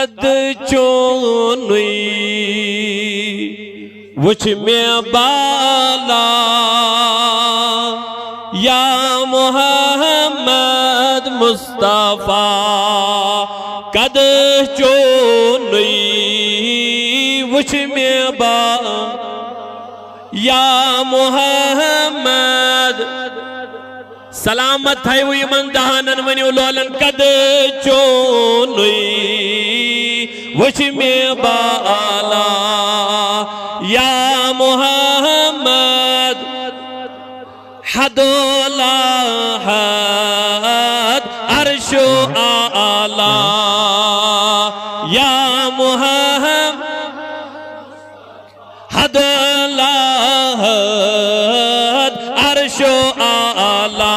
قد چونی وچھ میں بالا یا محمد مصطفیٰ قد چونی وچھ میں بالا یا محمد سلامت ہے وہ من دہانن ونیو لولن قد چونی وچھ میں بالا یا محمد حد لا حد عرش اعلی یا محمد حد لا حد عرش اعلی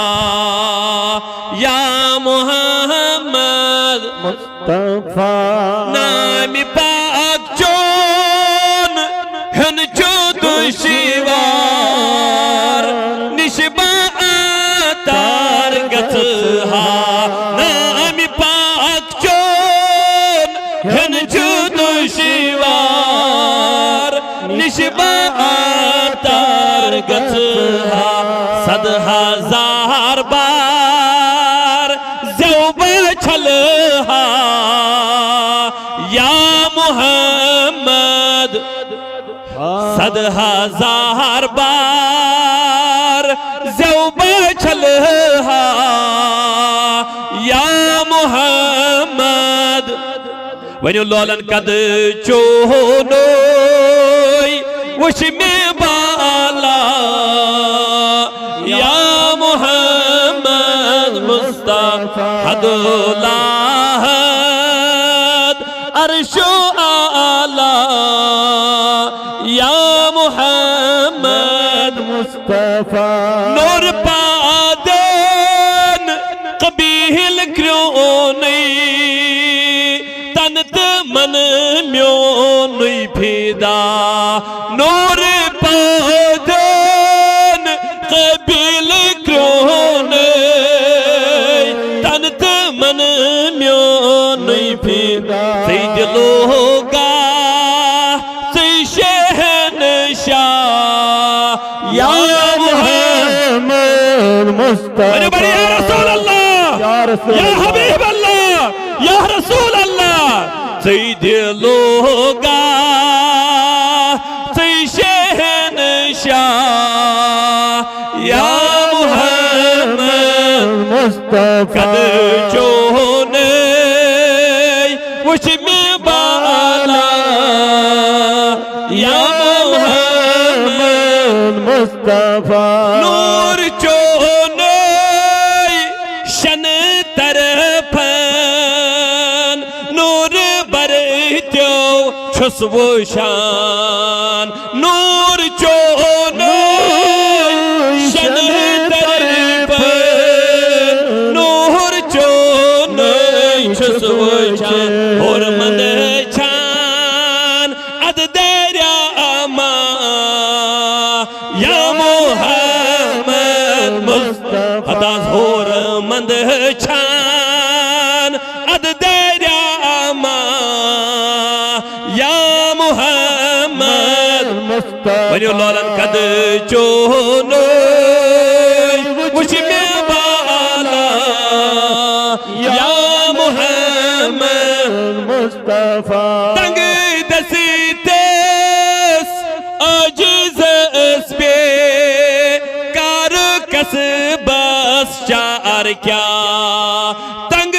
یا محمد مصطفیٰ نام پاک چون ہن چود شیوار نشبہ آتار گتھا نام پاک چون ہن چود شیوار نشبہ آتار گتھا صد ہزار بار زوب چھلہا یا محمد صد ہزار بار زوب چھلہا یا محمد ونیو لولن قد چونوی وش میں بالا یا محمد مصطفیٰ حد لا حد عرش اعلی یا محمد مصطفیٰ نور پادن قبیل کرونی تنت من میونی پھیدا نور پادن قبیل کرونی تنت من میونی پھیدا سید لوگا سی شہنشاہ یا محمد مصطفیٰ بڑی یا رسول اللہ یا حبیب اللہ یا رسول اللہ سید لوگا سی شہنشاہ یا محمد مصطفیٰ قد چونے وچھ میں بالا یا محمد مصطفیٰ نور چونے شن طرفن نور برتیو چھس و شان نور چونے شن طرفن نور چونے چھس و شان اور مند چھان عد دریا اما یا محمد مصطفیٰ حداز اور مند چھان عد دریا اما یا محمد مصطفیٰ ونیو لولن قد چونوی وچھ میں بالا یا محمد مصطفیٰ تنگ دستیس عاجز اس پہ کار کس بس چار کیا تنگ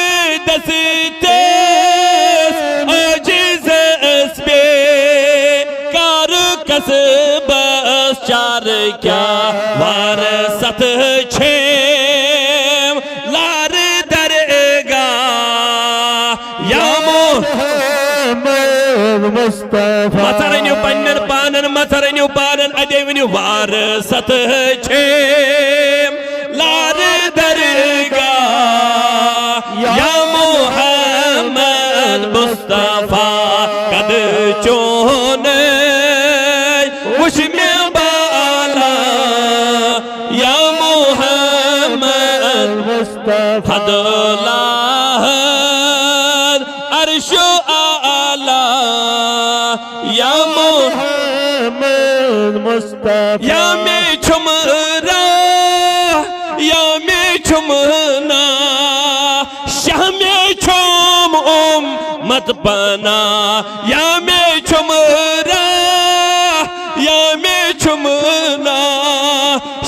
دستیس عاجز اس پہ کار کس بس چار کیا وارست چھیم لار درگاہ یا محمد مصطفیٰ مطرنیو پنن پانن مطرنیو پانن ادیونیو وارست چھیم لار درگاہ یا محمد مصطفیٰ قد چونے وش میں بالا یا محمد مصطفیٰ حد لا حد عرش بالا یا محمد مصطفیٰ یا میں چھمرا یا میں چھمنا شاہ میں چھم مت پنا یا میں چھمرا یا میں چھمنا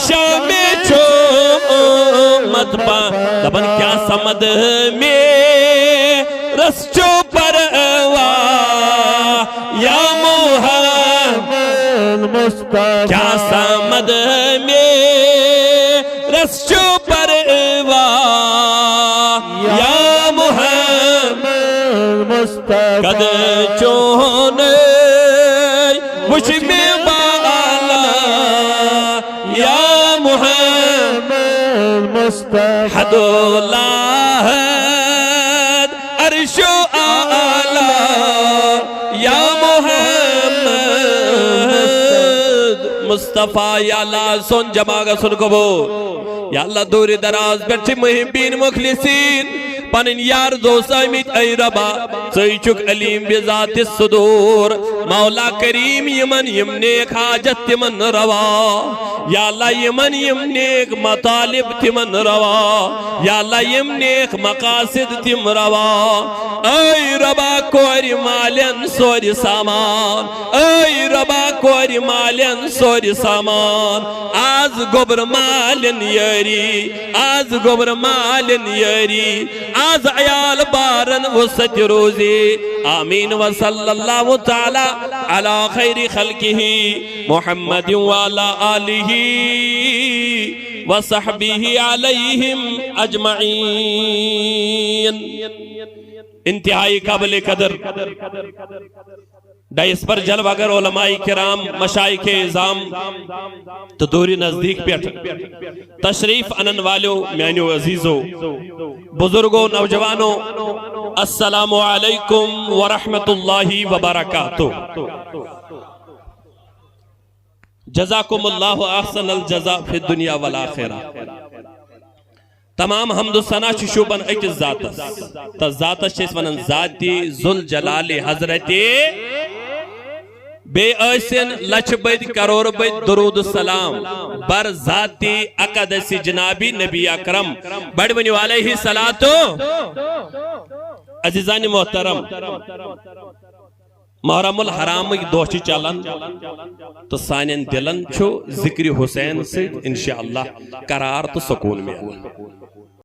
شاہ میں چھم مت پنا دبن کیا سمد میں رس چو پروا یا محمد مصطفیٰ کیا سمد میں رس چو پروا یا محمد مصطفیٰ قد چونے وچھ میں بالا یا محمد مصطفیٰ حد اللہ عرش و آلہ یا محمد مصطفیٰ یا اللہ سن جماغہ سن کبو یا اللہ دوری دراز بیٹھے محبین مخلصین پنن یار دوست آمید ای ربا ژے چھُکھ علیم بذات الصدور مولا کریم یمن یم نیک حاجت تمن روا یا اللہ یمن یم نیک مطالب تمن روا یا اللہ یم نیک مقاصد تم روا ای ربا کوری مالین سوری سامان ای ربا کوری مالین سوری سامان آز گبر مالین یاری آز گبر مالین یاری آز عیال بارن وسط روزی آمین وصلی اللہ تعالی علی خیر خلقہ محمد وعلا آلہ وصحبہ علیہم اجمعین انتہائی قابل قدر ڈائس پر جلوہ اگر علماء کرام مشائق اعظام تو دوری نزدیک پیٹ تشریف انن والو میانیو عزیزو بزرگوں نوجوانوں السلام علیکم ورحمت اللہ وبرکاتہ جزاکم اللہ احسن الجزا فی الدنیا والآخرہ تمام حمد و ثنا چھ شوبن اکس ذاتس تا ذاتس چھ ونن ذاتی ذوالجلال حضرت بے ایسن لچھ بید کرور بید درود السلام بر ذاتی اقدس جنابی نبی اکرم بڑھ بنیو علیہ الصلاة عزیزان محترم محرم الحرام دوشی چلن تو سانین دلن چھو ذکر حسین سے انشاءاللہ قرار تو سکون میں